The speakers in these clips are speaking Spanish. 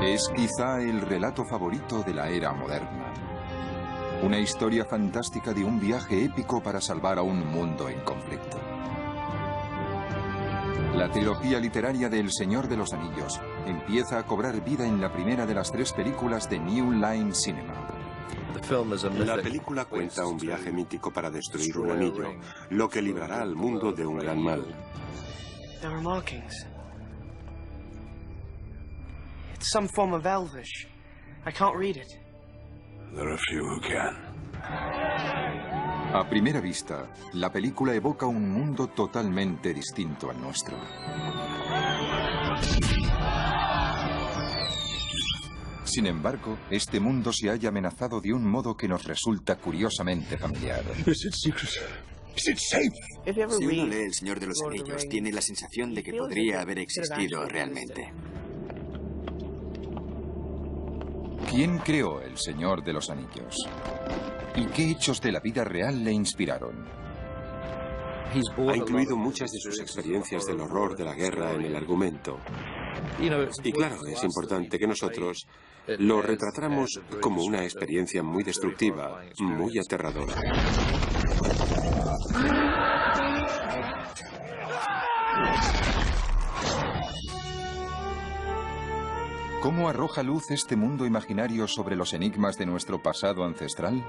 Es quizá el relato favorito de la era moderna. Una historia fantástica de un viaje épico para salvar a un mundo en conflicto. La trilogía literaria de El Señor de los Anillos empieza a cobrar vida en la primera de las 3 películas de New Line Cinema. La película cuenta un viaje mítico para destruir un anillo, lo que librará al mundo de un gran mal. It's some form of Elvish. I can't read it. There are few who can. A primera vista, la película evoca un mundo totalmente distinto al nuestro. Sin embargo, este mundo se halla amenazado de un modo que nos resulta curiosamente familiar. Si uno lee El Señor de los Anillos, tiene la sensación de que podría haber existido realmente. ¿Quién creó El Señor de los Anillos? ¿Y qué hechos de la vida real le inspiraron? Ha incluido muchas de sus experiencias del horror de la guerra en el argumento. Y claro, es importante que nosotros lo retratáramos como una experiencia muy destructiva, muy aterradora. ¿Cómo arroja luz este mundo imaginario sobre los enigmas de nuestro pasado ancestral?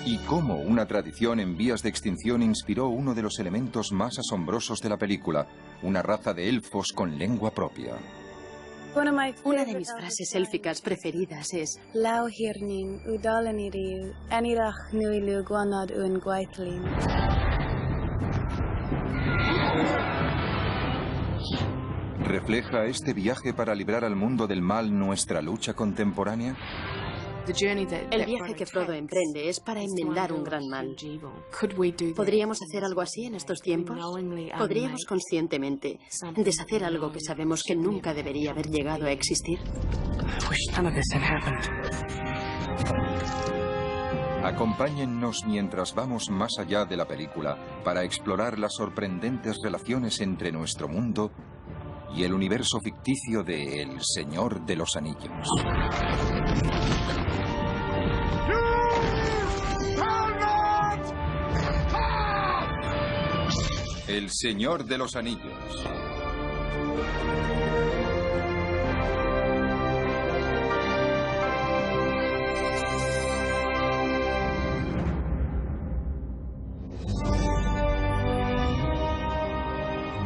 ¿Y cómo una tradición en vías de extinción inspiró uno de los elementos más asombrosos de la película, una raza de elfos con lengua propia? Una de mis frases élficas preferidas es ¿Refleja este viaje para librar al mundo del mal nuestra lucha contemporánea? el viaje que Frodo emprende es para enmendar un gran mal. ¿Podríamos hacer algo así en estos tiempos? ¿Podríamos conscientemente deshacer algo que sabemos que nunca debería haber llegado a existir? Acompáñennos mientras vamos más allá de la película para explorar las sorprendentes relaciones entre nuestro mundo y el universo ficticio de El Señor de los Anillos. El Señor de los Anillos.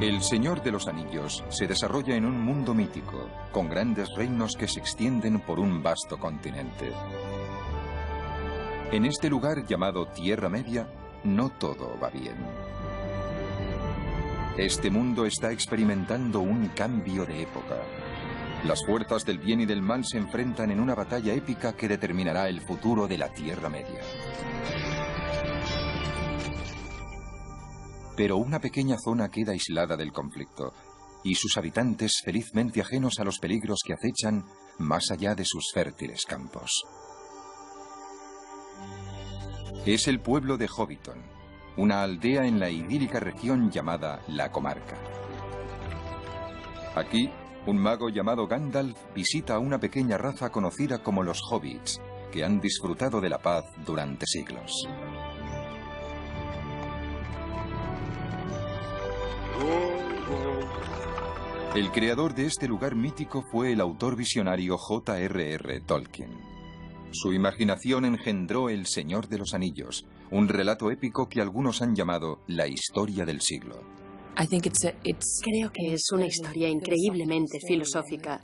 El Señor de los Anillos se desarrolla en un mundo mítico, con grandes reinos que se extienden por un vasto continente. En este lugar llamado Tierra Media, no todo va bien. Este mundo está experimentando un cambio de época. Las fuerzas del bien y del mal se enfrentan en una batalla épica que determinará el futuro de la Tierra Media. Pero una pequeña zona queda aislada del conflicto, y sus habitantes felizmente ajenos a los peligros que acechan más allá de sus fértiles campos. Es el pueblo de Hobbiton, una aldea en la idílica región llamada La Comarca. Aquí, un mago llamado Gandalf visita a una pequeña raza conocida como los Hobbits, que han disfrutado de la paz durante siglos. El creador de este lugar mítico fue el autor visionario J.R.R. Tolkien. Su imaginación engendró El Señor de los Anillos, un relato épico que algunos han llamado la historia del siglo. Creo que es una historia increíblemente filosófica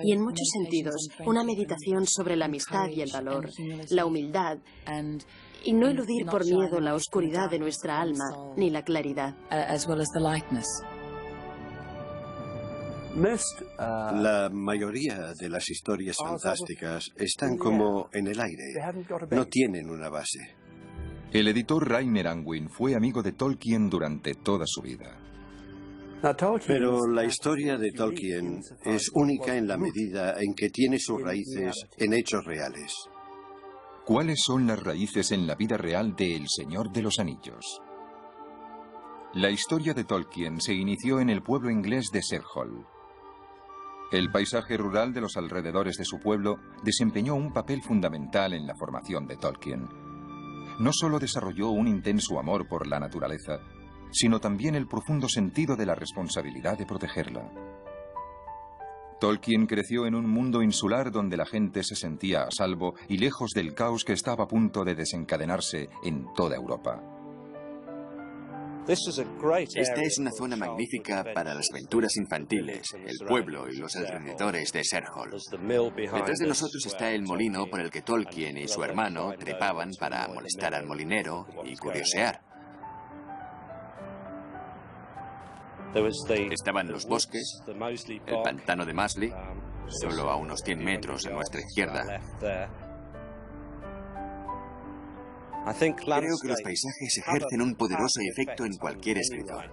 y en muchos sentidos una meditación sobre la amistad y el valor, la humildad y no eludir por miedo la oscuridad de nuestra alma ni la claridad. La mayoría de las historias fantásticas están como en el aire, no tienen una base. El editor Rainer Unwin fue amigo de Tolkien durante toda su vida. Pero la historia de Tolkien es única en la medida en que tiene sus raíces en hechos reales. ¿Cuáles son las raíces en la vida real de El Señor de los Anillos? La historia de Tolkien se inició en el pueblo inglés de Serhol. El paisaje rural de los alrededores de su pueblo desempeñó un papel fundamental en la formación de Tolkien. No solo desarrolló un intenso amor por la naturaleza, sino también el profundo sentido de la responsabilidad de protegerla. Tolkien creció en un mundo insular donde la gente se sentía a salvo y lejos del caos que estaba a punto de desencadenarse en toda Europa. Esta es una zona magnífica para las aventuras infantiles, el pueblo y los alrededores de Serhol. Detrás de nosotros está el molino por el que Tolkien y su hermano trepaban para molestar al molinero y curiosear. Estaban los bosques, el pantano de Masley, solo a unos 100 metros a nuestra izquierda. Creo que los paisajes ejercen un poderoso efecto en cualquier escritor.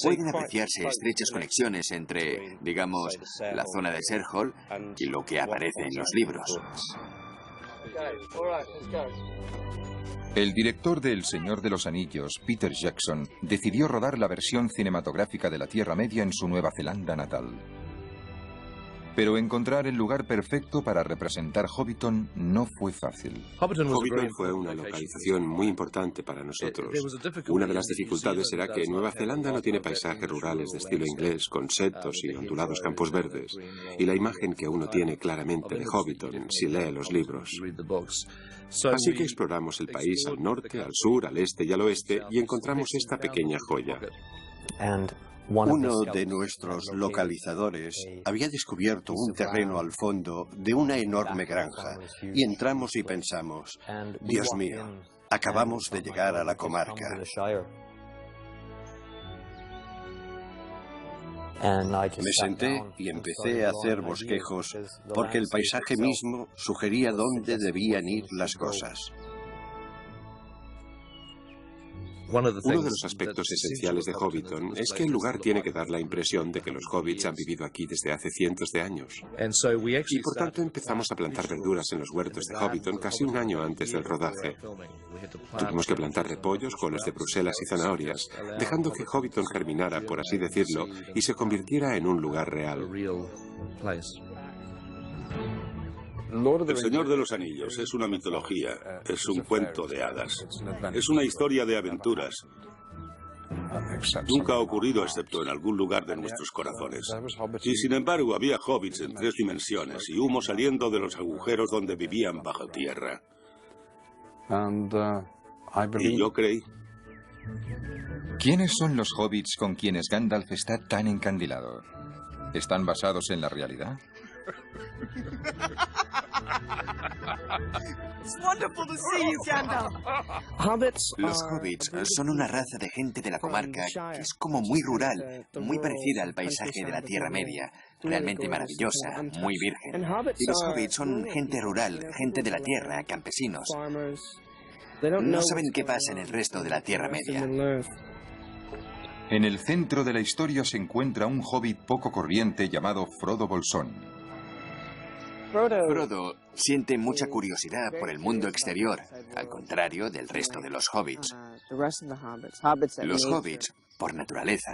Pueden apreciarse estrechas conexiones entre, digamos, la zona de Serhol y lo que aparece en los libros. El director de El Señor de los Anillos, Peter Jackson, decidió rodar la versión cinematográfica de la Tierra Media en su Nueva Zelanda natal. Pero encontrar el lugar perfecto para representar Hobbiton no fue fácil. Hobbiton fue una localización muy importante para nosotros. Una de las dificultades era que Nueva Zelanda no tiene paisajes rurales de estilo inglés, con setos y ondulados campos verdes, y la imagen que uno tiene claramente de Hobbiton si lee los libros. Así que exploramos el país al norte, al sur, al este y al oeste, y encontramos esta pequeña joya. Uno de nuestros localizadores había descubierto un terreno al fondo de una enorme granja y entramos y pensamos, Dios mío, acabamos de llegar a la comarca. Me senté y empecé a hacer bosquejos porque el paisaje mismo sugería dónde debían ir las cosas. Uno de los aspectos esenciales de Hobbiton es que el lugar tiene que dar la impresión de que los hobbits han vivido aquí desde hace cientos de años. Y por tanto empezamos a plantar verduras en los huertos de Hobbiton casi un año antes del rodaje. Tuvimos que plantar repollos, coles de Bruselas y zanahorias, dejando que Hobbiton germinara, por así decirlo, y se convirtiera en un lugar real. El Señor de los Anillos es una mitología, es un cuento de hadas, es una historia de aventuras. Nunca ha ocurrido excepto en algún lugar de nuestros corazones. Y sin embargo había hobbits en 3 dimensiones y humo saliendo de los agujeros donde vivían bajo tierra. Y yo creí. ¿Quiénes son los hobbits con quienes Gandalf está tan encandilado? ¿Están basados en la realidad? Los hobbits son una raza de gente de la comarca que es como muy rural, muy parecida al paisaje de la Tierra Media, realmente maravillosa, muy virgen. Y los hobbits son gente rural, gente de la tierra, campesinos. No saben qué pasa en el resto de la Tierra Media. En el centro de la historia se encuentra un hobbit poco corriente llamado Frodo Bolsón. Frodo siente mucha curiosidad por el mundo exterior, al contrario del resto de los hobbits. Los hobbits, por naturaleza,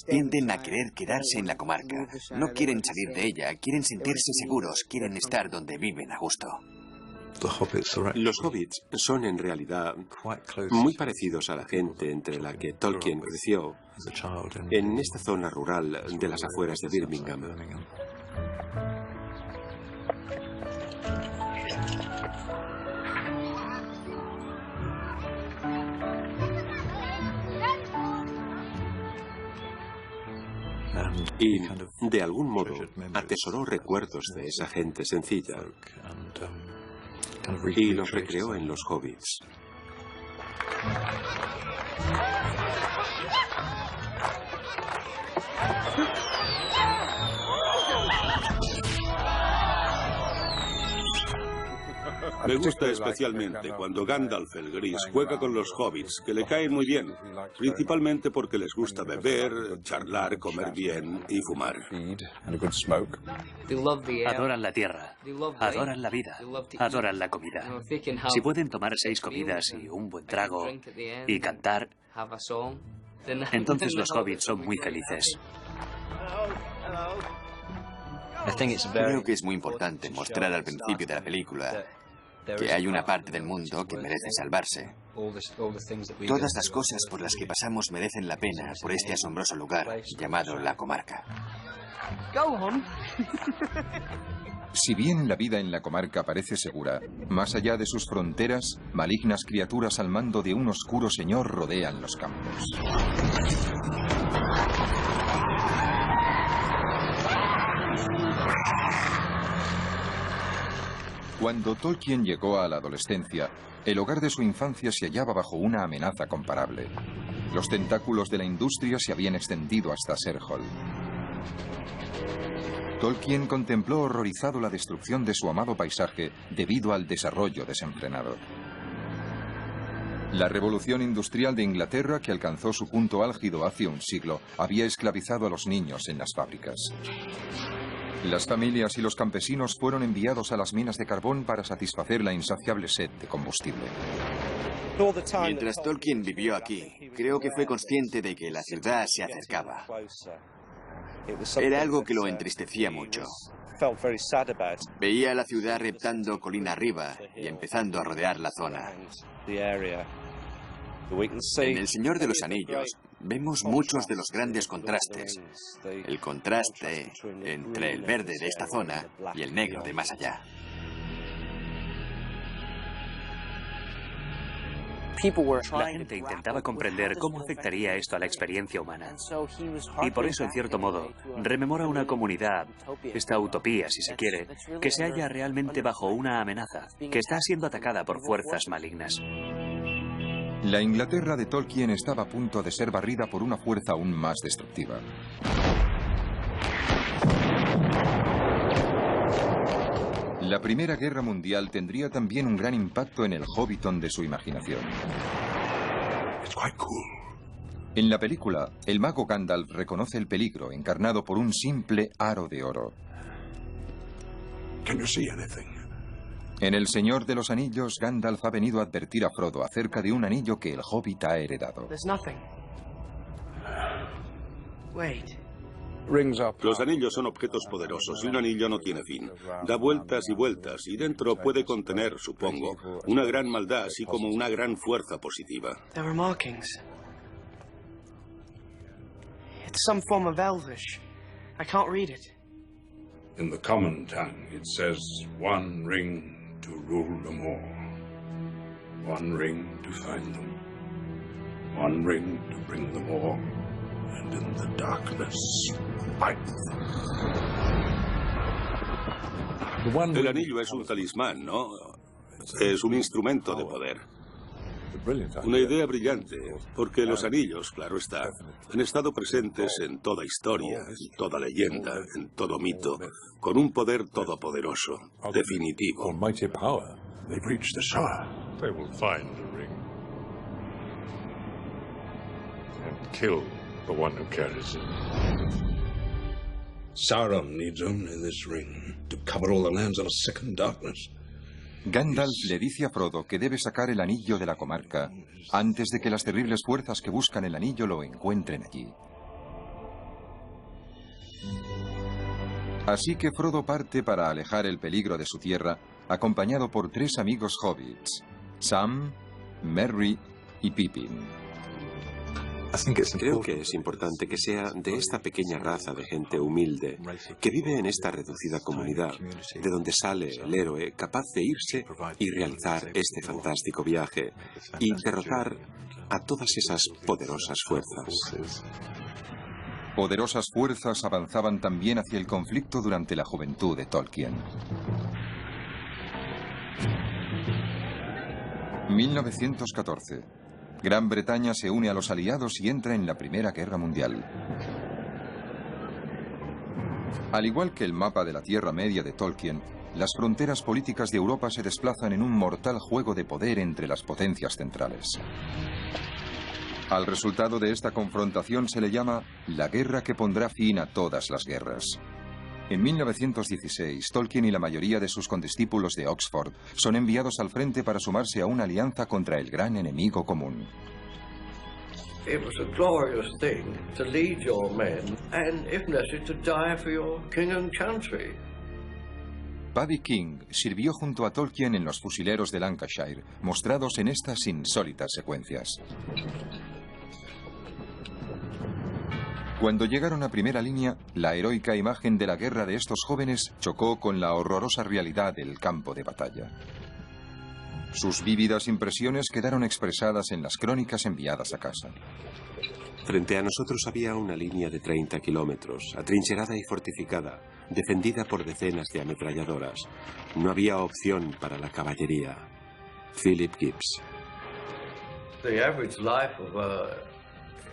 tienden a querer quedarse en la comarca. No quieren salir de ella, quieren sentirse seguros, quieren estar donde viven a gusto. Los hobbits son en realidad muy parecidos a la gente entre la que Tolkien creció en esta zona rural de las afueras de Birmingham. Y, de algún modo, atesoró recuerdos de esa gente sencilla y los recreó en los hobbits. Me gusta especialmente cuando Gandalf el Gris juega con los hobbits, que le caen muy bien, principalmente porque les gusta beber, charlar, comer bien y fumar. Adoran la tierra, adoran la vida, adoran la comida. Si pueden tomar 6 comidas y un buen trago y cantar, entonces los hobbits son muy felices. Creo que es muy importante mostrar al principio de la película que hay una parte del mundo que merece salvarse. Todas las cosas por las que pasamos merecen la pena por este asombroso lugar llamado la comarca. Si bien la vida en la comarca parece segura, más allá de sus fronteras, malignas criaturas al mando de un oscuro señor rodean los campos. Cuando Tolkien llegó a la adolescencia, el hogar de su infancia se hallaba bajo una amenaza comparable. Los tentáculos de la industria se habían extendido hasta Serhol. Tolkien contempló horrorizado la destrucción de su amado paisaje debido al desarrollo desenfrenado. La revolución industrial de Inglaterra, que alcanzó su punto álgido hace un siglo, había esclavizado a los niños en las fábricas. Las familias y los campesinos fueron enviados a las minas de carbón para satisfacer la insaciable sed de combustible. Mientras Tolkien vivió aquí, creo que fue consciente de que la ciudad se acercaba. Era algo que lo entristecía mucho. Veía la ciudad reptando colina arriba y empezando a rodear la zona. En El Señor de los Anillos vemos muchos de los grandes contrastes. El contraste entre el verde de esta zona y el negro de más allá. La gente intentaba comprender cómo afectaría esto a la experiencia humana. Y por eso, en cierto modo, rememora una comunidad, esta utopía, si se quiere, que se halla realmente bajo una amenaza, que está siendo atacada por fuerzas malignas. La Inglaterra de Tolkien estaba a punto de ser barrida por una fuerza aún más destructiva. La Primera Guerra Mundial tendría también un gran impacto en el Hobbiton de su imaginación. En la película, el mago Gandalf reconoce el peligro encarnado por un simple aro de oro. En El Señor de los Anillos, Gandalf ha venido a advertir a Frodo acerca de un anillo que el Hobbit ha heredado. Los anillos son objetos poderosos y un anillo no tiene fin. Da vueltas y vueltas y dentro puede contener, supongo, una gran maldad así como una gran fuerza positiva. It's some form of Elvish. I can't read it. In the common tongue, it says, one ring to rule them all. One ring to find them. One ring to bring them all. And in the darkness, fight them. El anillo es un talismán, ¿no? Es un instrumento de poder. Una idea brillante, porque los anillos, claro está, han estado presentes en toda historia, en toda leyenda, en todo mito, con un poder todopoderoso, definitivo. Sauron needs only this ring to cover all the lands of a second darkness. Gandalf le dice a Frodo que debe sacar el anillo de la comarca antes de que las terribles fuerzas que buscan el anillo lo encuentren allí. Así que Frodo parte para alejar el peligro de su tierra, acompañado por 3 amigos hobbits, Sam, Merry y Pippin. Creo que es importante que sea de esta pequeña raza de gente humilde que vive en esta reducida comunidad, de donde sale el héroe capaz de irse y realizar este fantástico viaje y derrotar a todas esas poderosas fuerzas. Poderosas fuerzas avanzaban también hacia el conflicto durante la juventud de Tolkien. 1914. Gran Bretaña se une a los aliados y entra en la Primera Guerra Mundial. Al igual que el mapa de la Tierra Media de Tolkien, las fronteras políticas de Europa se desplazan en un mortal juego de poder entre las potencias centrales. Al resultado de esta confrontación se le llama la guerra que pondrá fin a todas las guerras. En 1916, Tolkien y la mayoría de sus condiscípulos de Oxford son enviados al frente para sumarse a una alianza contra el gran enemigo común. It was a glorious thing to lead your men and, if necessary, to die for your king and country. Paddy King sirvió junto a Tolkien en los fusileros de Lancashire, mostrados en estas insólitas secuencias. Cuando llegaron a primera línea, la heroica imagen de la guerra de estos jóvenes chocó con la horrorosa realidad del campo de batalla. Sus vívidas impresiones quedaron expresadas en las crónicas enviadas a casa. Frente a nosotros había una línea de 30 kilómetros, atrincherada y fortificada, defendida por decenas de ametralladoras. No había opción para la caballería. Philip Gibbs. The average life of an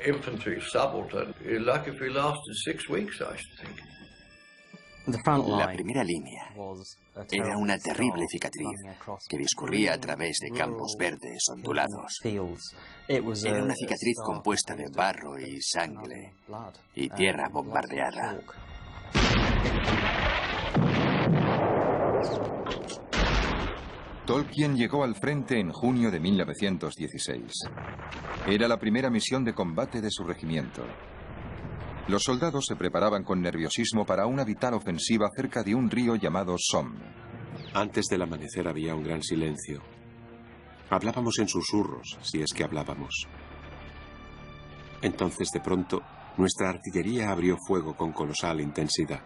infantry subaltern is like if he lasted 6 weeks, I should think. La primera línea era una terrible cicatriz que discurría a través de campos verdes ondulados. Era una cicatriz compuesta de barro y sangre y tierra bombardeada. Tolkien llegó al frente en junio de 1916. Era la primera misión de combate de su regimiento. Los soldados se preparaban con nerviosismo para una vital ofensiva cerca de un río llamado Somme. Antes del amanecer había un gran silencio. Hablábamos en susurros, si es que hablábamos. Entonces, de pronto, nuestra artillería abrió fuego con colosal intensidad.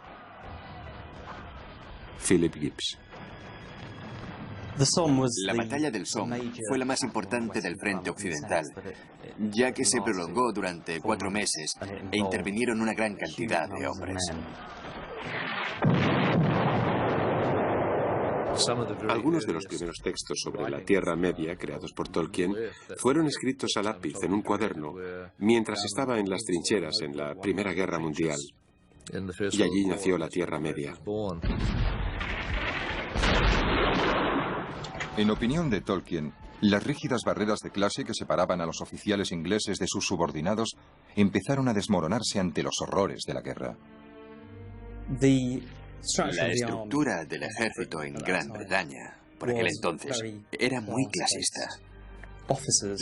Philip Gibbs. La batalla del Somme fue la más importante del frente occidental, ya que se prolongó durante 4 meses e intervinieron una gran cantidad de hombres. Algunos de los primeros textos sobre la Tierra Media, creados por Tolkien, fueron escritos a lápiz en un cuaderno mientras estaba en las trincheras en la Primera Guerra Mundial. Y allí nació la Tierra Media. En opinión de Tolkien, las rígidas barreras de clase que separaban a los oficiales ingleses de sus subordinados empezaron a desmoronarse ante los horrores de la guerra. La estructura del ejército en Gran Bretaña, por aquel entonces, era muy clasista.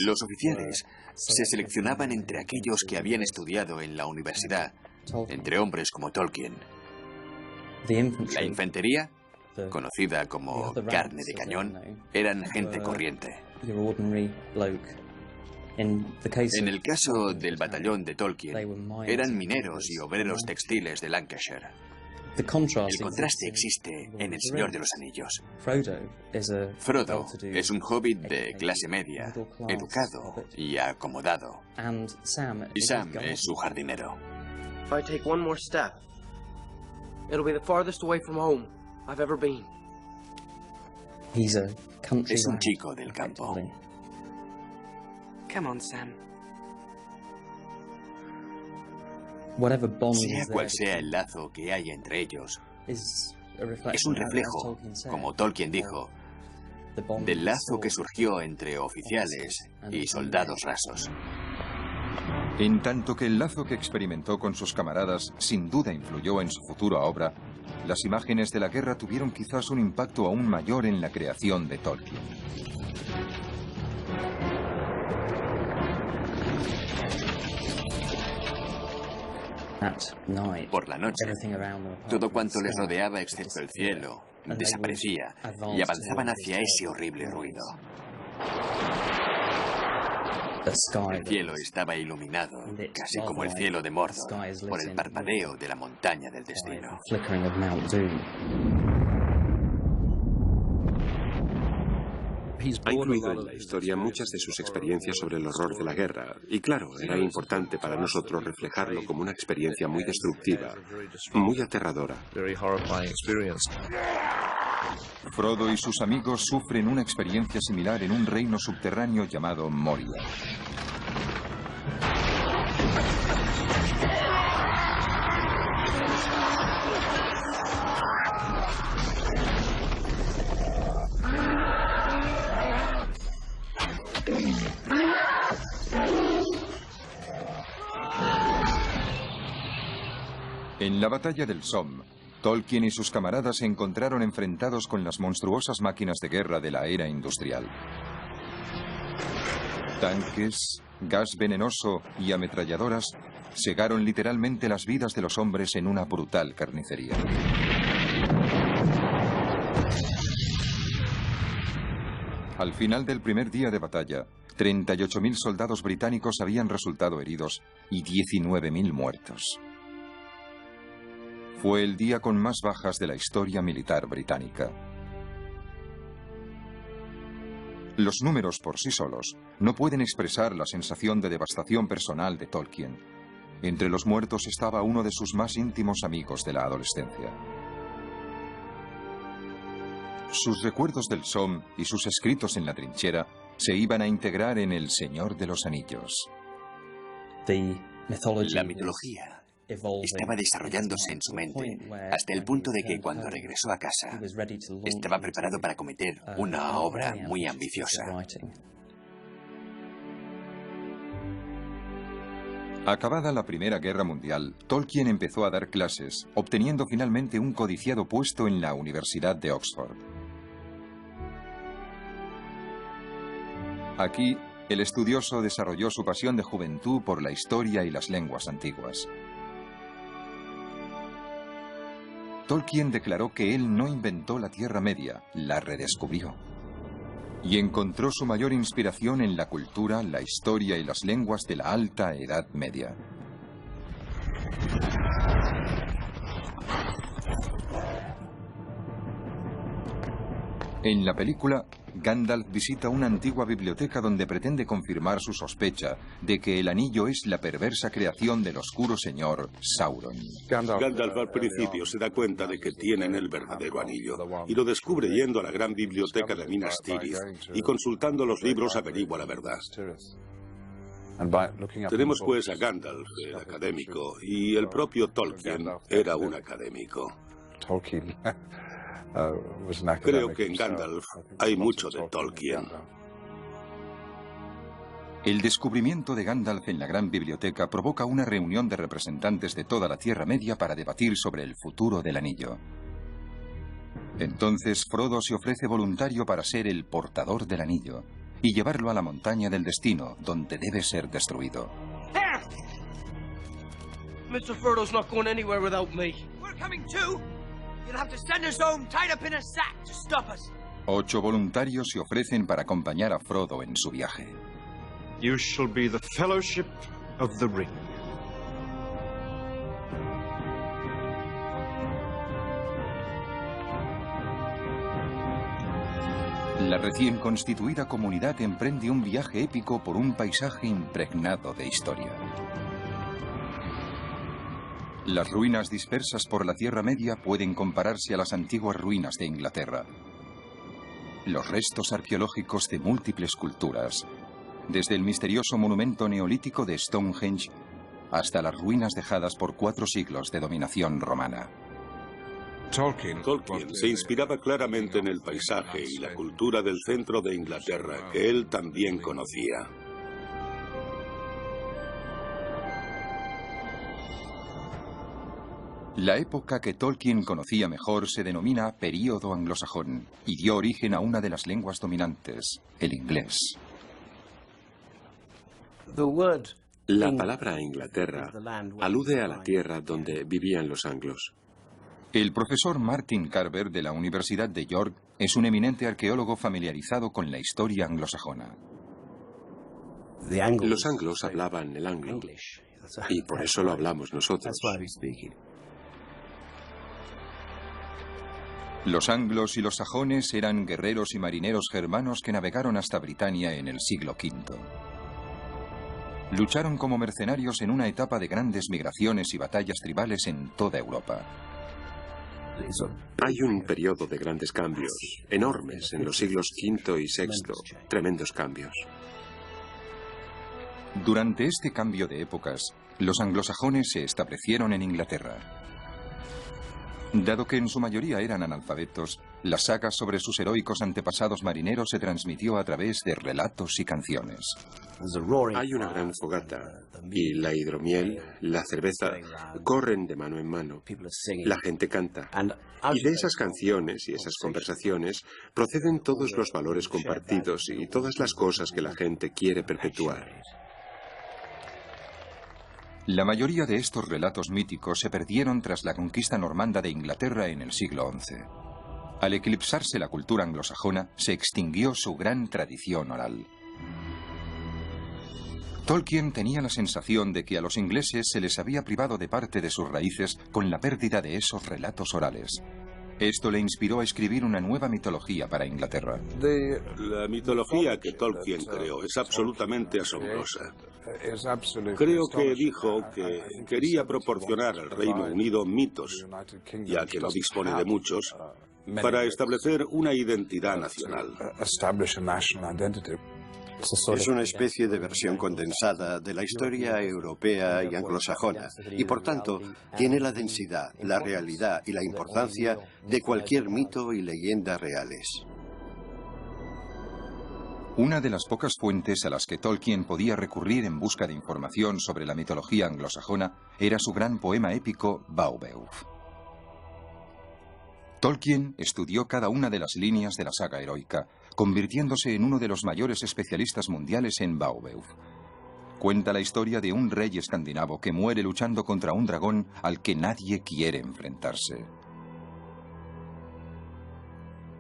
Los oficiales se seleccionaban entre aquellos que habían estudiado en la universidad, entre hombres como Tolkien. La infantería, conocida como carne de cañón, eran gente corriente. En el caso del batallón de Tolkien, eran mineros y obreros textiles de Lancashire. El contraste existe en El Señor de los Anillos. Frodo es un hobbit de clase media, educado y acomodado. Y Sam es su jardinero. If I take one more step, it'll be the farthest away from home I've ever been. Es un chico del campo. Come on, Sam. Sea cual sea el lazo que hay entre ellos, es un reflejo, como Tolkien dijo, del lazo que surgió entre oficiales y soldados rasos. En tanto que el lazo que experimentó con sus camaradas sin duda influyó en su futura obra, las imágenes de la guerra tuvieron quizás un impacto aún mayor en la creación de Tolkien. Por la noche, todo cuanto les rodeaba excepto el cielo desaparecía y avanzaban hacia ese horrible ruido. El cielo estaba iluminado, casi como el cielo de Mordor, por el parpadeo de la montaña del destino. Ha incluido en la historia muchas de sus experiencias sobre el horror de la guerra, y claro, era importante para nosotros reflejarlo como una experiencia muy destructiva, muy aterradora. Frodo y sus amigos sufren una experiencia similar en un reino subterráneo llamado Moria. En la batalla del Somme, Tolkien y sus camaradas se encontraron enfrentados con las monstruosas máquinas de guerra de la era industrial. Tanques, gas venenoso y ametralladoras cegaron literalmente las vidas de los hombres en una brutal carnicería. Al final del primer día de batalla, 38.000 soldados británicos habían resultado heridos y 19.000 muertos. Fue el día con más bajas de la historia militar británica. Los números por sí solos no pueden expresar la sensación de devastación personal de Tolkien. Entre los muertos estaba uno de sus más íntimos amigos de la adolescencia. Sus recuerdos del Somme y sus escritos en la trinchera se iban a integrar en El Señor de los Anillos. La mitología estaba desarrollándose en su mente hasta el punto de que cuando regresó a casa estaba preparado para cometer una obra muy ambiciosa. Acabada la Primera Guerra Mundial, Tolkien empezó a dar clases, obteniendo finalmente un codiciado puesto en la Universidad de Oxford. Aquí, el estudioso desarrolló su pasión de juventud por la historia y las lenguas antiguas. Tolkien declaró que él no inventó la Tierra Media, la redescubrió. Y encontró su mayor inspiración en la cultura, la historia y las lenguas de la Alta Edad Media. En la película, Gandalf visita una antigua biblioteca donde pretende confirmar su sospecha de que el anillo es la perversa creación del oscuro señor Sauron. Gandalf al principio se da cuenta de que tienen el verdadero anillo y lo descubre yendo a la gran biblioteca de Minas Tirith y consultando los libros averigua la verdad. Tenemos pues a Gandalf, el académico, y el propio Tolkien era un académico. Creo que en Gandalf hay mucho de Tolkien. El descubrimiento de Gandalf en la gran biblioteca provoca una reunión de representantes de toda la Tierra Media para debatir sobre el futuro del anillo. Entonces Frodo se ofrece voluntario para ser el portador del anillo y llevarlo a la montaña del destino, donde debe ser destruido. Mr. Frodo's not going anywhere without me. We're coming too. You'll have to send us home tied up in a sack to stop us. 8 voluntarios se ofrecen para acompañar a Frodo en su viaje. You shall be the Fellowship of the Ring. La recién constituida comunidad emprende un viaje épico por un paisaje impregnado de historia. Las ruinas dispersas por la Tierra Media pueden compararse a las antiguas ruinas de Inglaterra. Los restos arqueológicos de múltiples culturas, desde el misterioso monumento neolítico de Stonehenge hasta las ruinas dejadas por 4 siglos de dominación romana. Tolkien se inspiraba claramente en el paisaje y la cultura del centro de Inglaterra, que él también conocía. La época que Tolkien conocía mejor se denomina Período Anglosajón y dio origen a una de las lenguas dominantes, el inglés. La palabra Inglaterra alude a la tierra donde vivían los anglos. El profesor Martin Carver de la Universidad de York es un eminente arqueólogo familiarizado con la historia anglosajona. Los anglos hablaban el anglo y por eso lo hablamos nosotros. Los anglos y los sajones eran guerreros y marineros germanos que navegaron hasta Britania en el siglo V. Lucharon como mercenarios en una etapa de grandes migraciones y batallas tribales en toda Europa. Hay un periodo de grandes cambios, enormes, en los siglos V y VI, tremendos cambios. Durante este cambio de épocas, los anglosajones se establecieron en Inglaterra. Dado que en su mayoría eran analfabetos, las sagas sobre sus heroicos antepasados marineros se transmitió a través de relatos y canciones. Hay una gran fogata y la hidromiel, la cerveza, corren de mano en mano. La gente canta. Y de esas canciones y esas conversaciones proceden todos los valores compartidos y todas las cosas que la gente quiere perpetuar. La mayoría de estos relatos míticos se perdieron tras la conquista normanda de Inglaterra en el siglo XI. Al eclipsarse la cultura anglosajona, se extinguió su gran tradición oral. Tolkien tenía la sensación de que a los ingleses se les había privado de parte de sus raíces con la pérdida de esos relatos orales. Esto le inspiró a escribir una nueva mitología para Inglaterra. La mitología que Tolkien creó es absolutamente asombrosa. Creo que dijo que quería proporcionar al Reino Unido mitos, ya que no dispone de muchos, para establecer una identidad nacional. Es una especie de versión condensada de la historia europea y anglosajona, y por tanto tiene la densidad, la realidad y la importancia de cualquier mito y leyenda reales. Una de las pocas fuentes a las que Tolkien podía recurrir en busca de información sobre la mitología anglosajona era su gran poema épico Beowulf. Tolkien estudió cada una de las líneas de la saga heroica, convirtiéndose en uno de los mayores especialistas mundiales en Beowulf. Cuenta la historia de un rey escandinavo que muere luchando contra un dragón al que nadie quiere enfrentarse.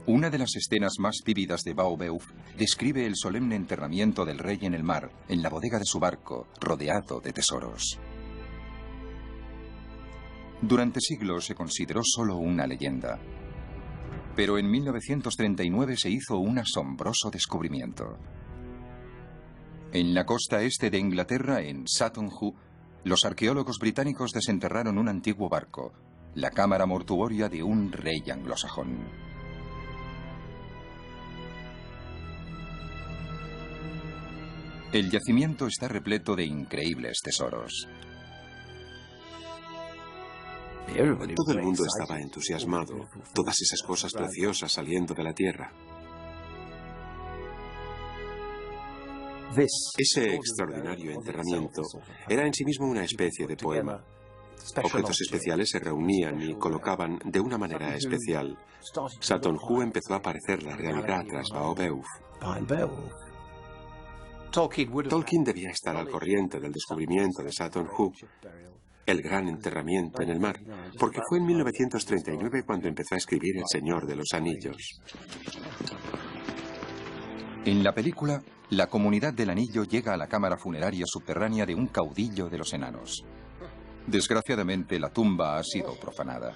Una de las escenas más vívidas de Beowulf describe el solemne enterramiento del rey en el mar, en la bodega de su barco, rodeado de tesoros. Durante siglos se consideró solo una leyenda. Pero en 1939 se hizo un asombroso descubrimiento. En la costa este de Inglaterra, en Sutton Hoo, los arqueólogos británicos desenterraron un antiguo barco, la cámara mortuoria de un rey anglosajón. El yacimiento está repleto de increíbles tesoros. Todo el mundo estaba entusiasmado, todas esas cosas preciosas saliendo de la tierra. Ese extraordinario enterramiento era en sí mismo una especie de poema. Objetos especiales se reunían y colocaban de una manera especial. Sutton Hoo empezó a parecer la realidad tras Beowulf. Tolkien debía estar al corriente del descubrimiento de Sutton Hoo, el gran enterramiento en el mar, porque fue en 1939 cuando empezó a escribir El Señor de los Anillos. En la película, la comunidad del Anillo llega a la cámara funeraria subterránea de un caudillo de los enanos. Desgraciadamente, la tumba ha sido profanada.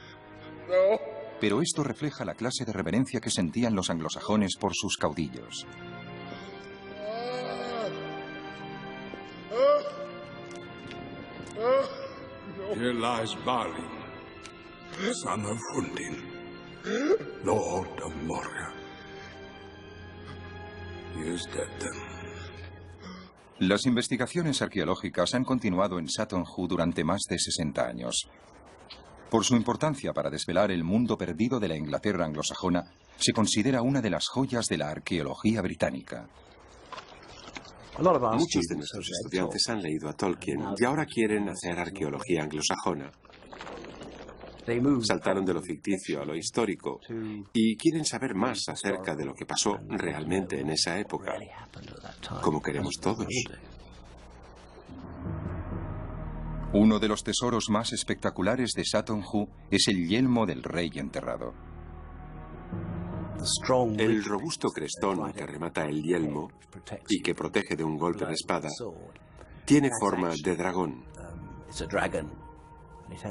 Pero esto refleja la clase de reverencia que sentían los anglosajones por sus caudillos. Here lies Balin, son of Hundin, Lord of Moria. He is dead then. Las investigaciones arqueológicas han continuado en Sutton Hoo durante más de 60 años. Por su importancia para desvelar el mundo perdido de la Inglaterra anglosajona, se considera una de las joyas de la arqueología británica. Muchos de nuestros estudiantes han leído a Tolkien y ahora quieren hacer arqueología anglosajona. Saltaron de lo ficticio a lo histórico y quieren saber más acerca de lo que pasó realmente en esa época, como queremos todos. Uno de los tesoros más espectaculares de Sutton Hoo es el yelmo del rey enterrado. El robusto crestón que remata el yelmo y que protege de un golpe de espada tiene forma de dragón.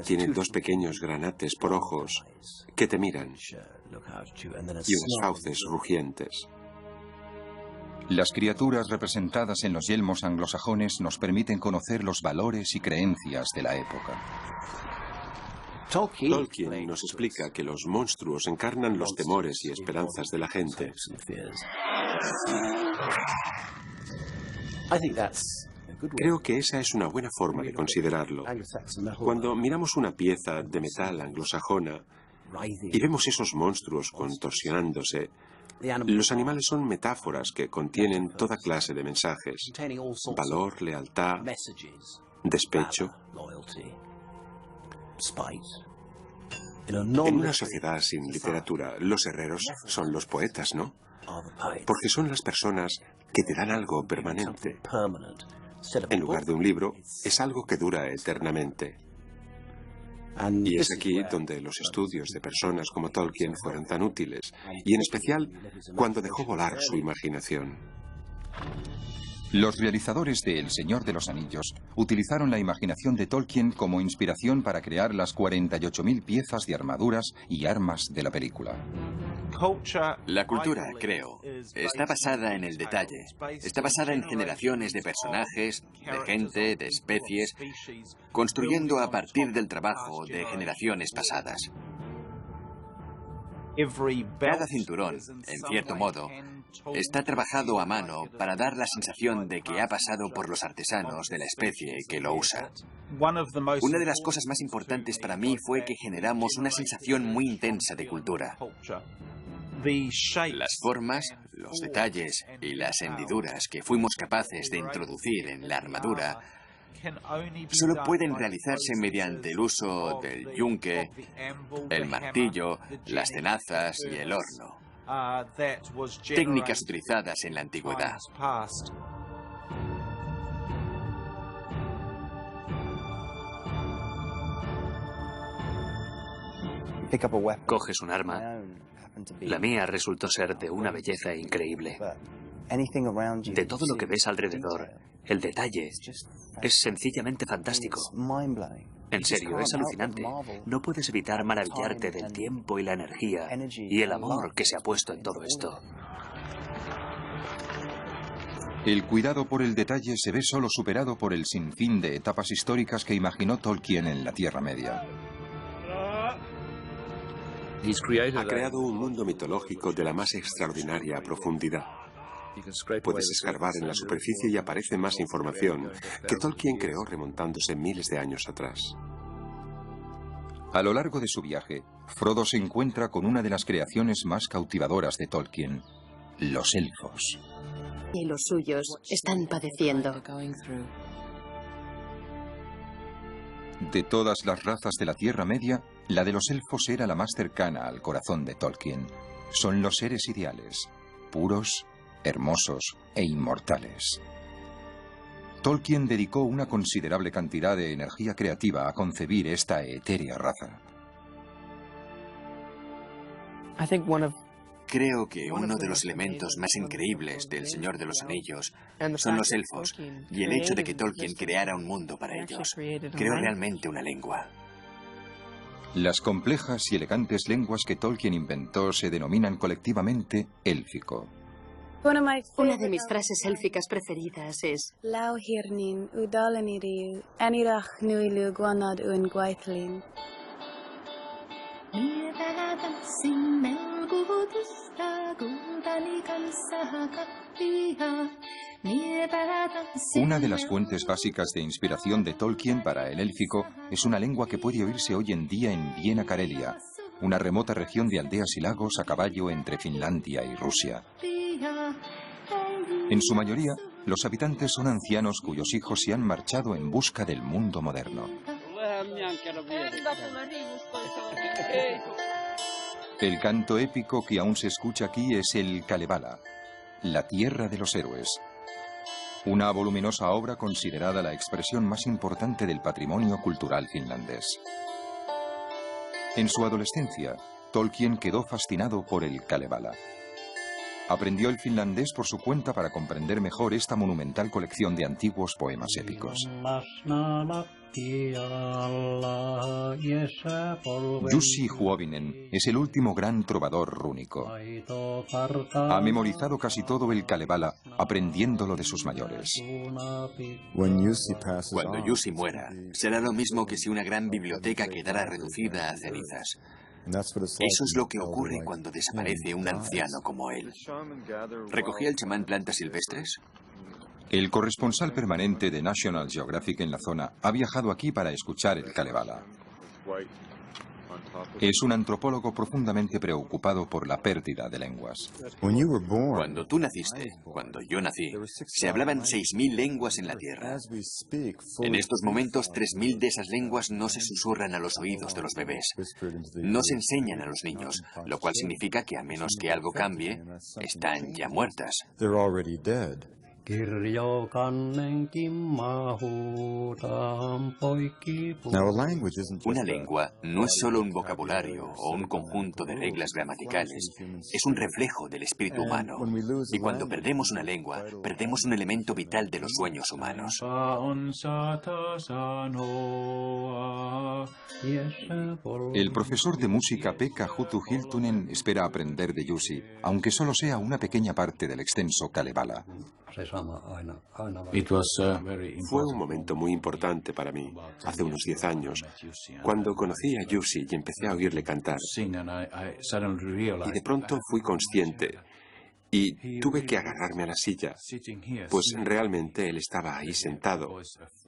Tiene dos pequeños granates por ojos que te miran y unas fauces rugientes. Las criaturas representadas en los yelmos anglosajones nos permiten conocer los valores y creencias de la época. Tolkien nos explica que los monstruos encarnan los temores y esperanzas de la gente. Creo que esa es una buena forma de considerarlo. Cuando miramos una pieza de metal anglosajona, y vemos esos monstruos contorsionándose, los animales son metáforas que contienen toda clase de mensajes: valor, lealtad, despecho. En una sociedad sin literatura, los herreros son los poetas, ¿no? Porque son las personas que te dan algo permanente. En lugar de un libro, es algo que dura eternamente. Y es aquí donde los estudios de personas como Tolkien fueron tan útiles, y en especial cuando dejó volar su imaginación. Los realizadores de El Señor de los Anillos utilizaron la imaginación de Tolkien como inspiración para crear las 48.000 piezas de armaduras y armas de la película. La cultura, creo, está basada en el detalle. Está basada en generaciones de personajes, de gente, de especies, construyendo a partir del trabajo de generaciones pasadas. Cada cinturón, en cierto modo, está trabajado a mano para dar la sensación de que ha pasado por los artesanos de la especie que lo usa. Una de las cosas más importantes para mí fue que generamos una sensación muy intensa de cultura. Las formas, los detalles y las hendiduras que fuimos capaces de introducir en la armadura solo pueden realizarse mediante el uso del yunque, el martillo, las tenazas y el horno. Técnicas utilizadas en la antigüedad. Coges un arma. La mía resultó ser de una belleza increíble. De todo lo que ves alrededor, el detalle es sencillamente fantástico. En serio, es alucinante. No puedes evitar maravillarte del tiempo y la energía y el amor que se ha puesto en todo esto. El cuidado por el detalle se ve solo superado por el sinfín de etapas históricas que imaginó Tolkien en la Tierra Media. Ha creado un mundo mitológico de la más extraordinaria profundidad. Puedes escarbar en la superficie y aparece más información que Tolkien creó remontándose miles de años atrás. A lo largo de su viaje, Frodo se encuentra con una de las creaciones más cautivadoras de Tolkien, los elfos. Y los suyos están padeciendo. De todas las razas de la Tierra Media, la de los elfos era la más cercana al corazón de Tolkien. Son los seres ideales, puros, hermosos e inmortales. Tolkien dedicó una considerable cantidad de energía creativa a concebir esta etérea raza. Creo que uno de los elementos más increíbles del Señor de los Anillos son los elfos y el hecho de que Tolkien creara un mundo para ellos. Creó realmente una lengua. Las complejas y elegantes lenguas que Tolkien inventó se denominan colectivamente élfico. Una de mis frases élficas preferidas es una de las fuentes básicas de inspiración de Tolkien para el élfico es una lengua que puede oírse hoy en día en Viena, Carelia, una remota región de aldeas y lagos a caballo entre Finlandia y Rusia. En su mayoría, los habitantes son ancianos cuyos hijos se han marchado en busca del mundo moderno. El canto épico que aún se escucha aquí es el Kalevala, la tierra de los héroes. Una voluminosa obra considerada la expresión más importante del patrimonio cultural finlandés. En su adolescencia, Tolkien quedó fascinado por el Kalevala. Aprendió el finlandés por su cuenta para comprender mejor esta monumental colección de antiguos poemas épicos. Jussi Huovinen es el último gran trovador rúnico. Ha memorizado casi todo el Kalevala, aprendiéndolo de sus mayores. Cuando Jussi muera, será lo mismo que si una gran biblioteca quedara reducida a cenizas. Eso es lo que ocurre cuando desaparece un anciano como él. ¿Recogía el chamán plantas silvestres? El corresponsal permanente de National Geographic en la zona ha viajado aquí para escuchar el Kalevala. Es un antropólogo profundamente preocupado por la pérdida de lenguas. Cuando tú naciste, cuando yo nací, se hablaban 6.000 lenguas en la Tierra. En estos momentos, 3.000 de esas lenguas no se susurran a los oídos de los bebés. No se enseñan a los niños, lo cual significa que a menos que algo cambie, están ya muertas. Una lengua no es solo un vocabulario o un conjunto de reglas gramaticales, es un reflejo del espíritu humano. Y cuando perdemos una lengua, perdemos un elemento vital de los sueños humanos. El profesor de música Pekka Huttu Hiltunen espera aprender de Jussi, aunque solo sea una pequeña parte del extenso Kalevala. Fue un momento muy importante para mí, hace unos 10 años, cuando conocí a Jussi y empecé a oírle cantar. Y de pronto fui consciente y tuve que agarrarme a la silla, pues realmente él estaba ahí sentado,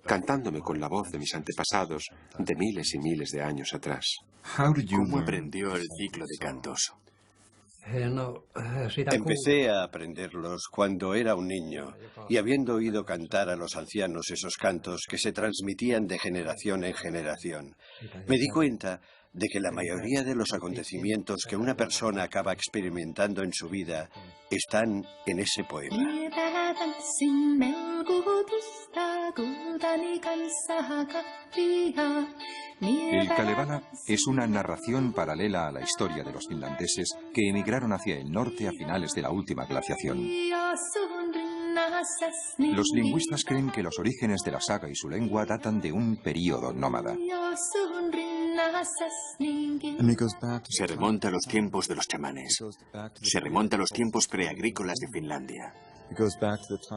cantándome con la voz de mis antepasados de miles y miles de años atrás. ¿Cómo aprendió el ciclo de cantos? Empecé a aprenderlos cuando era un niño y habiendo oído cantar a los ancianos esos cantos que se transmitían de generación en generación, me di cuenta de que la mayoría de los acontecimientos que una persona acaba experimentando en su vida están en ese poema. El Kalevala es una narración paralela a la historia de los finlandeses que emigraron hacia el norte a finales de la última glaciación. Los lingüistas creen que los orígenes de la saga y su lengua datan de un período nómada. Se remonta a los tiempos de los chamanes. Se remonta a los tiempos preagrícolas de Finlandia.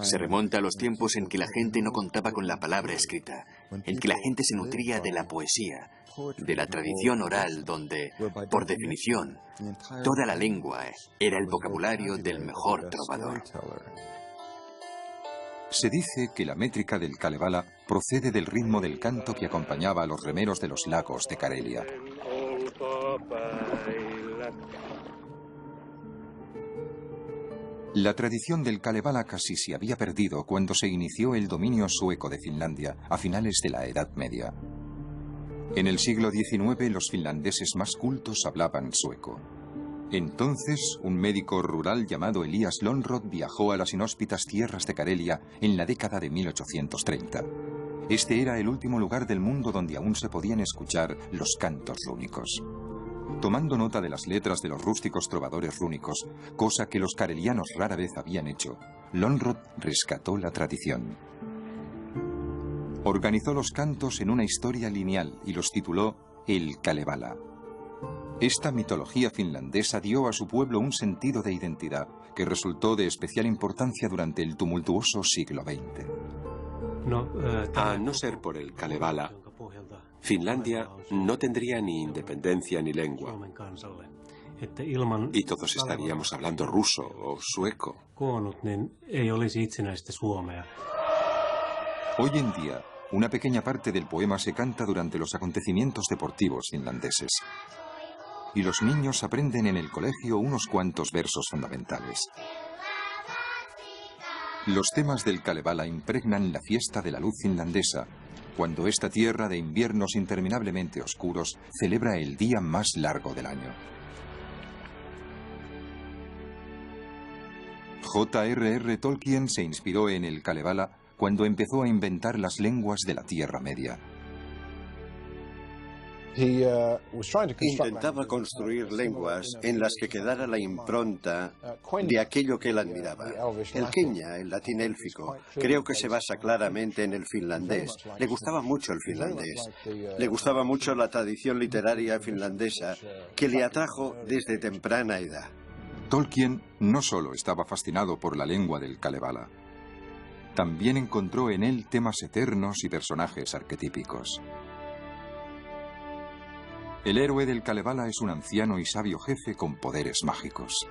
Se remonta a los tiempos en que la gente no contaba con la palabra escrita, en que la gente se nutría de la poesía, de la tradición oral donde, por definición, toda la lengua era el vocabulario del mejor trovador. Se dice que la métrica del Kalevala procede del ritmo del canto que acompañaba a los remeros de los lagos de Karelia. La tradición del Kalevala casi se había perdido cuando se inició el dominio sueco de Finlandia a finales de la Edad Media. En el siglo XIX los finlandeses más cultos hablaban sueco. Entonces, un médico rural llamado Elias Lönnrot viajó a las inhóspitas tierras de Karelia en la década de 1830. Este era el último lugar del mundo donde aún se podían escuchar los cantos rúnicos. Tomando nota de las letras de los rústicos trovadores rúnicos, cosa que los karelianos rara vez habían hecho, Lönnrot rescató la tradición. Organizó los cantos en una historia lineal y los tituló El Kalevala. Esta mitología finlandesa dio a su pueblo un sentido de identidad que resultó de especial importancia durante el tumultuoso siglo XX. A no ser por el Kalevala, Finlandia no tendría ni independencia ni lengua. Y todos estaríamos hablando ruso o sueco. Hoy en día, una pequeña parte del poema se canta durante los acontecimientos deportivos finlandeses. Y los niños aprenden en el colegio unos cuantos versos fundamentales. Los temas del Kalevala impregnan la fiesta de la luz finlandesa, cuando esta tierra de inviernos interminablemente oscuros celebra el día más largo del año. J.R.R. Tolkien se inspiró en el Kalevala cuando empezó a inventar las lenguas de la Tierra Media. Intentaba construir lenguas en las que quedara la impronta de aquello que él admiraba. El quenya, el latín élfico, creo que se basa claramente en el finlandés. Le gustaba mucho el finlandés. Le gustaba mucho la tradición literaria finlandesa que le atrajo desde temprana edad. Tolkien no solo estaba fascinado por la lengua del Kalevala, también encontró en él temas eternos y personajes arquetípicos. El héroe del Kalevala es un anciano y sabio jefe con poderes mágicos.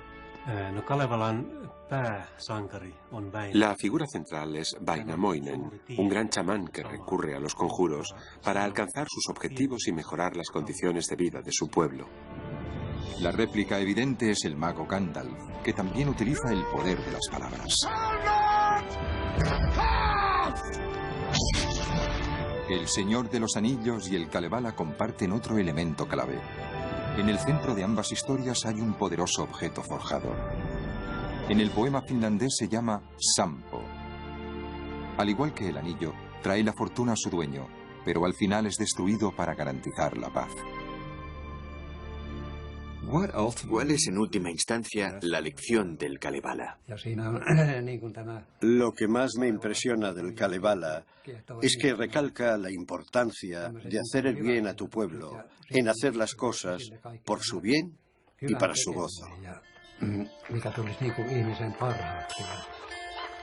La figura central es Väinämöinen, un gran chamán que recurre a los conjuros para alcanzar sus objetivos y mejorar las condiciones de vida de su pueblo. La réplica evidente es el mago Gandalf, que también utiliza el poder de las palabras. El Señor de los Anillos y el Kalevala comparten otro elemento clave. En el centro de ambas historias hay un poderoso objeto forjado. En el poema finlandés se llama Sampo. Al igual que el anillo, trae la fortuna a su dueño, pero al final es destruido para garantizar la paz. ¿Cuál es en última instancia la lección del Kalevala? Lo que más me impresiona del Kalevala es que recalca la importancia de hacer el bien a tu pueblo, en hacer las cosas por su bien y para su gozo.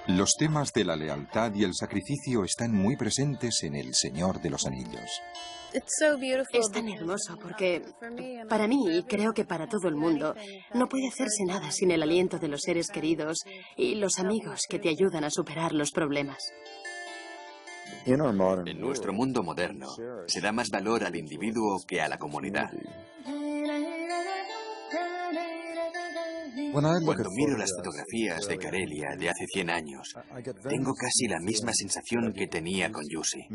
Los temas de la lealtad y el sacrificio están muy presentes en El Señor de los Anillos. Es tan hermoso porque, para mí, y creo que para todo el mundo, no puede hacerse nada sin el aliento de los seres queridos y los amigos que te ayudan a superar los problemas. En nuestro mundo moderno, se da más valor al individuo que a la comunidad. Cuando miro las fotografías de Karelia de hace 100 años, tengo casi la misma sensación que tenía con Jussi.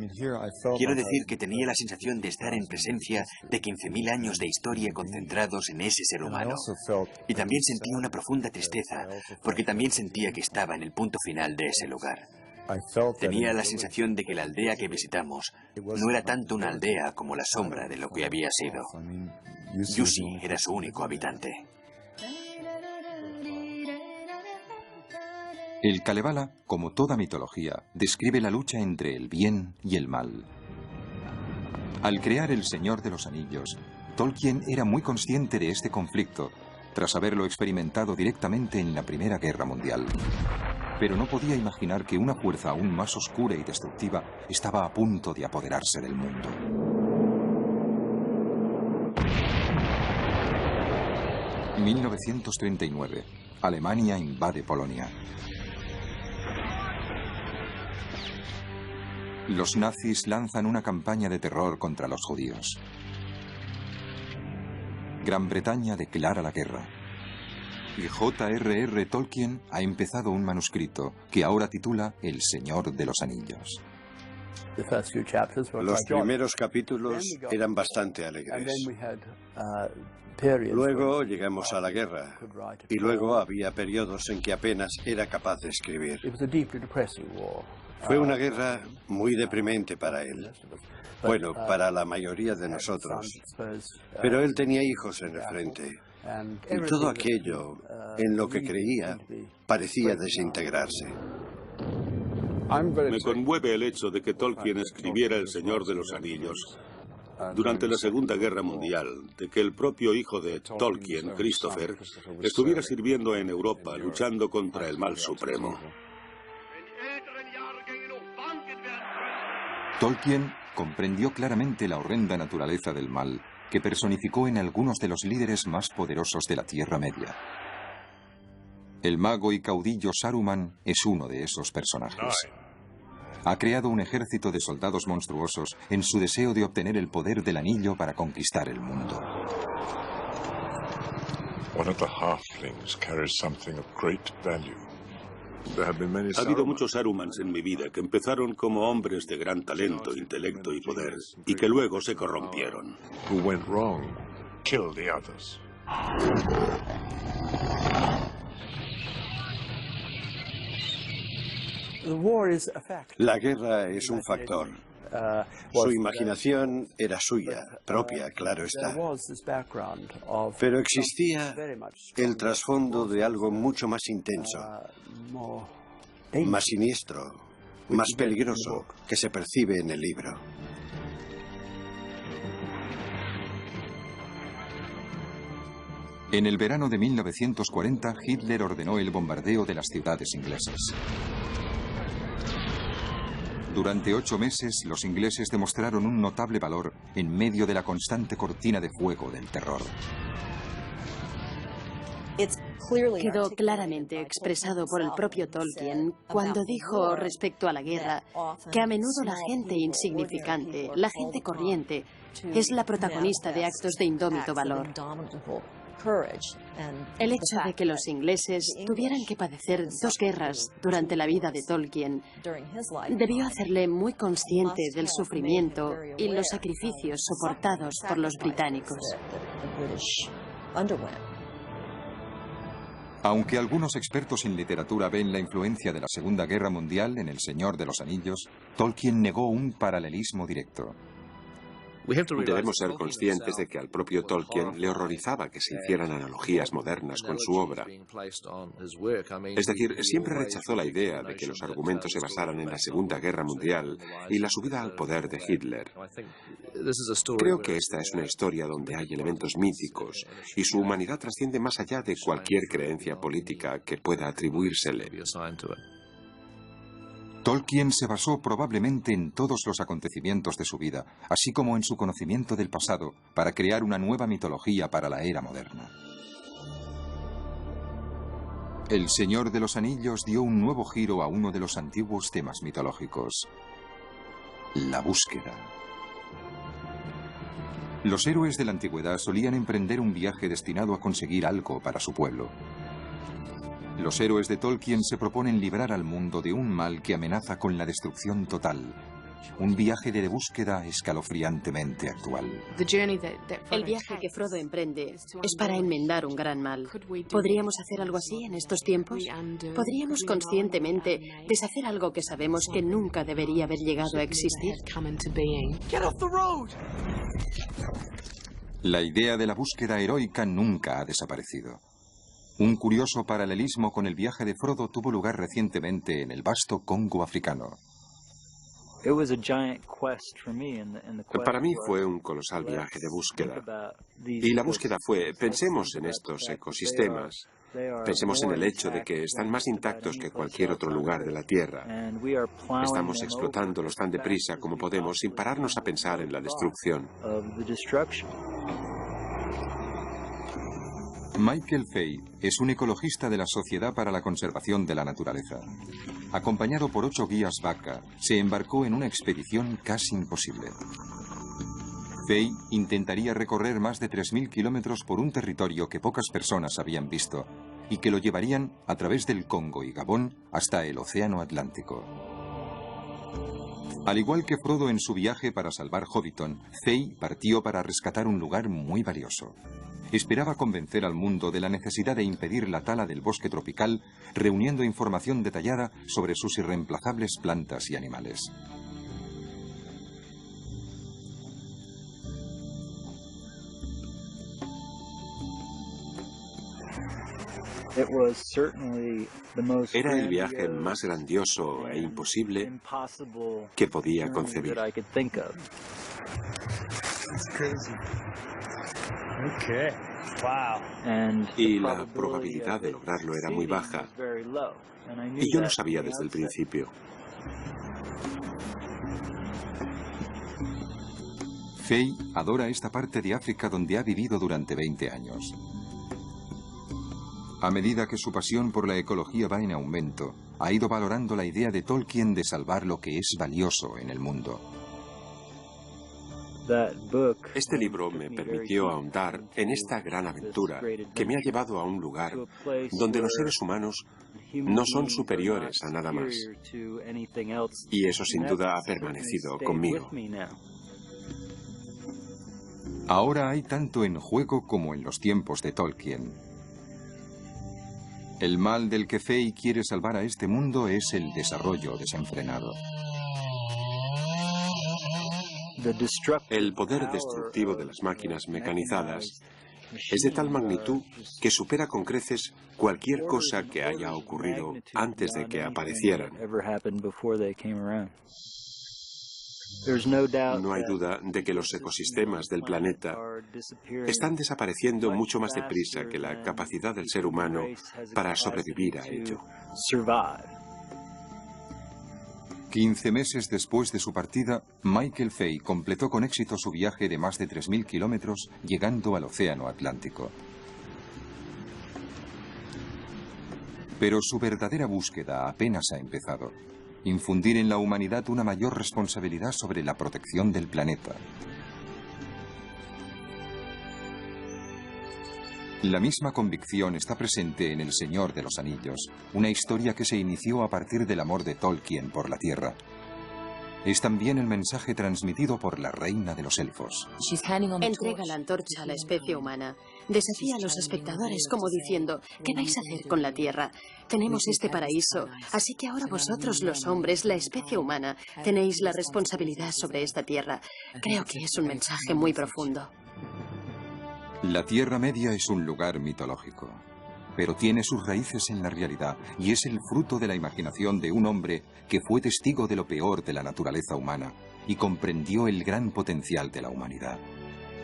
Quiero decir que tenía la sensación de estar en presencia de 15.000 años de historia concentrados en ese ser humano. Y también sentí una profunda tristeza, porque también sentía que estaba en el punto final de ese lugar. Tenía la sensación de que la aldea que visitamos no era tanto una aldea como la sombra de lo que había sido. Jussi era su único habitante. El Kalevala, como toda mitología, describe la lucha entre el bien y el mal. Al crear El Señor de los Anillos, Tolkien era muy consciente de este conflicto, tras haberlo experimentado directamente en la Primera Guerra Mundial. Pero no podía imaginar que una fuerza aún más oscura y destructiva estaba a punto de apoderarse del mundo. En 1939, Alemania invade Polonia. Los nazis lanzan una campaña de terror contra los judíos. Gran Bretaña declara la guerra. Y J.R.R. Tolkien ha empezado un manuscrito que ahora titula El Señor de los Anillos. Los primeros capítulos eran bastante alegres. Luego llegamos a la guerra, y luego había periodos en que apenas era capaz de escribir. Fue una guerra muy deprimente para él. Bueno, para la mayoría de nosotros. Pero él tenía hijos en el frente. Y todo aquello en lo que creía parecía desintegrarse. Me conmueve el hecho de que Tolkien escribiera El Señor de los Anillos durante la Segunda Guerra Mundial, de que el propio hijo de Tolkien, Christopher, estuviera sirviendo en Europa luchando contra el mal supremo. Tolkien comprendió claramente la horrenda naturaleza del mal que personificó en algunos de los líderes más poderosos de la Tierra Media. El mago y caudillo Saruman es uno de esos personajes. Ha creado un ejército de soldados monstruosos en su deseo de obtener el poder del anillo para conquistar el mundo. One of the halflings carries something of great value. Ha habido muchos Sarumans en mi vida que empezaron como hombres de gran talento, intelecto y poder, y que luego se corrompieron. Who went wrong, killed the others. La guerra es un factor. Su imaginación era suya, propia, claro está. Pero existía el trasfondo de algo mucho más intenso, más siniestro, más peligroso, que se percibe en el libro. En el verano de 1940, Hitler ordenó el bombardeo de las ciudades inglesas. Durante 8 meses, los ingleses demostraron un notable valor en medio de la constante cortina de fuego del terror. Quedó claramente expresado por el propio Tolkien cuando dijo respecto a la guerra que a menudo la gente insignificante, la gente corriente, es la protagonista de actos de indómito valor. El hecho de que los ingleses tuvieran que padecer 2 guerras durante la vida de Tolkien debió hacerle muy consciente del sufrimiento y los sacrificios soportados por los británicos. Aunque algunos expertos en literatura ven la influencia de la Segunda Guerra Mundial en El Señor de los Anillos, Tolkien negó un paralelismo directo. Debemos ser conscientes de que al propio Tolkien le horrorizaba que se hicieran analogías modernas con su obra. Es decir, siempre rechazó la idea de que los argumentos se basaran en la Segunda Guerra Mundial y la subida al poder de Hitler. Creo que esta es una historia donde hay elementos míticos y su humanidad trasciende más allá de cualquier creencia política que pueda atribuírsele. Tolkien se basó probablemente en todos los acontecimientos de su vida, así como en su conocimiento del pasado, para crear una nueva mitología para la era moderna. El Señor de los Anillos dio un nuevo giro a uno de los antiguos temas mitológicos: la búsqueda. Los héroes de la antigüedad solían emprender un viaje destinado a conseguir algo para su pueblo. Los héroes de Tolkien se proponen librar al mundo de un mal que amenaza con la destrucción total. Un viaje de búsqueda escalofriantemente actual. El viaje que Frodo emprende es para enmendar un gran mal. ¿Podríamos hacer algo así en estos tiempos? ¿Podríamos conscientemente deshacer algo que sabemos que nunca debería haber llegado a existir? La idea de la búsqueda heroica nunca ha desaparecido. Un curioso paralelismo con el viaje de Frodo tuvo lugar recientemente en el vasto Congo africano. Para mí fue un colosal viaje de búsqueda. Y la búsqueda fue, pensemos en estos ecosistemas, pensemos en el hecho de que están más intactos que cualquier otro lugar de la Tierra. Estamos explotándolos tan deprisa como podemos sin pararnos a pensar en la destrucción. Michael Fay es un ecologista de la Sociedad para la Conservación de la Naturaleza. Acompañado por 8 guías vaca, se embarcó en una expedición casi imposible. Fay intentaría recorrer más de 3.000 kilómetros por un territorio que pocas personas habían visto y que lo llevarían a través del Congo y Gabón hasta el Océano Atlántico. Al igual que Frodo en su viaje para salvar Hobbiton, Fay partió para rescatar un lugar muy valioso. Esperaba convencer al mundo de la necesidad de impedir la tala del bosque tropical, reuniendo información detallada sobre sus irreemplazables plantas y animales. Era el viaje más grandioso e imposible que podía concebir. Y la probabilidad de lograrlo era muy baja. Y yo lo sabía desde el principio. Fay adora esta parte de África donde ha vivido durante 20 años. A medida que su pasión por la ecología va en aumento, ha ido valorando la idea de Tolkien de salvar lo que es valioso en el mundo. Este libro me permitió ahondar en esta gran aventura que me ha llevado a un lugar donde los seres humanos no son superiores a nada más. Y eso sin duda ha permanecido conmigo. Ahora hay tanto en juego como en los tiempos de Tolkien. El mal del que Fay quiere salvar a este mundo es el desarrollo desenfrenado. El poder destructivo de las máquinas mecanizadas es de tal magnitud que supera con creces cualquier cosa que haya ocurrido antes de que aparecieran. No hay duda de que los ecosistemas del planeta están desapareciendo mucho más deprisa que la capacidad del ser humano para sobrevivir a ello. 15 meses después de su partida, Michael Fay completó con éxito su viaje de más de 3.000 kilómetros, llegando al Océano Atlántico. Pero su verdadera búsqueda apenas ha empezado. Infundir en la humanidad una mayor responsabilidad sobre la protección del planeta. La misma convicción está presente en El Señor de los Anillos, una historia que se inició a partir del amor de Tolkien por la Tierra. Es también el mensaje transmitido por la reina de los elfos. Entrega la antorcha a la especie humana. Desafía a los espectadores como diciendo, ¿qué vais a hacer con la Tierra? Tenemos este paraíso, así que ahora vosotros los hombres, la especie humana, tenéis la responsabilidad sobre esta Tierra. Creo que es un mensaje muy profundo. La Tierra Media es un lugar mitológico, pero tiene sus raíces en la realidad y es el fruto de la imaginación de un hombre que fue testigo de lo peor de la naturaleza humana y comprendió el gran potencial de la humanidad.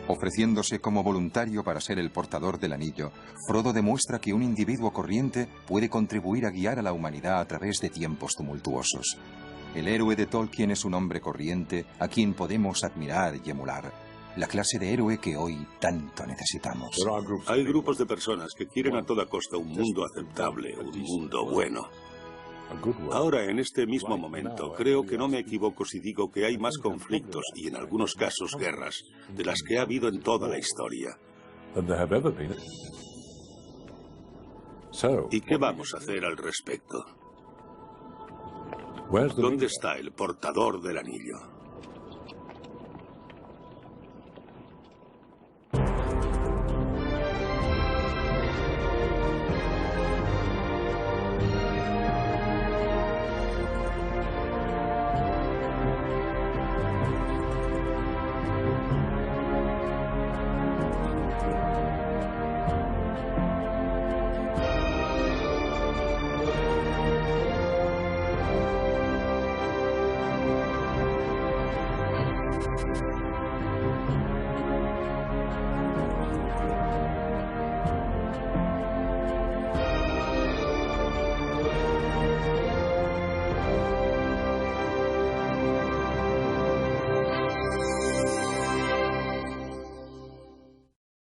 Ofreciéndose como voluntario para ser el portador del anillo, Frodo demuestra que un individuo corriente puede contribuir a guiar a la humanidad a través de tiempos tumultuosos. El héroe de Tolkien es un hombre corriente a quien podemos admirar y emular. La clase de héroe que hoy tanto necesitamos. Hay grupos de personas que quieren a toda costa un mundo aceptable, un mundo bueno. Ahora, en este mismo momento, creo que no me equivoco si digo que hay más conflictos y, en algunos casos, guerras, de las que ha habido en toda la historia. ¿Y qué vamos a hacer al respecto? ¿Dónde está el portador del anillo?